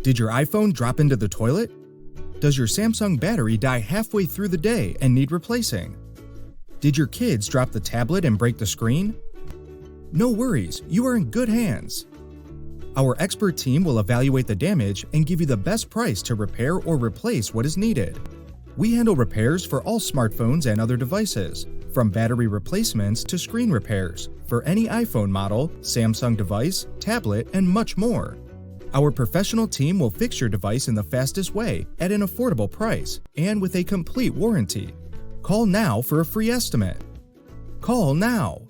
Did your iPhone drop into the toilet? Does your Samsung battery die halfway through the day and need replacing? Did your kids drop the tablet and break the screen? No worries, you are in good hands. Our expert team will evaluate the damage and give you the best price to repair or replace what is needed. We handle repairs for all smartphones and other devices, from battery replacements to screen repairs, for any iPhone model, Samsung device, tablet, and much more. Our professional team will fix your device in the fastest way at an affordable price and with a complete warranty. Call now for a free estimate. Call now.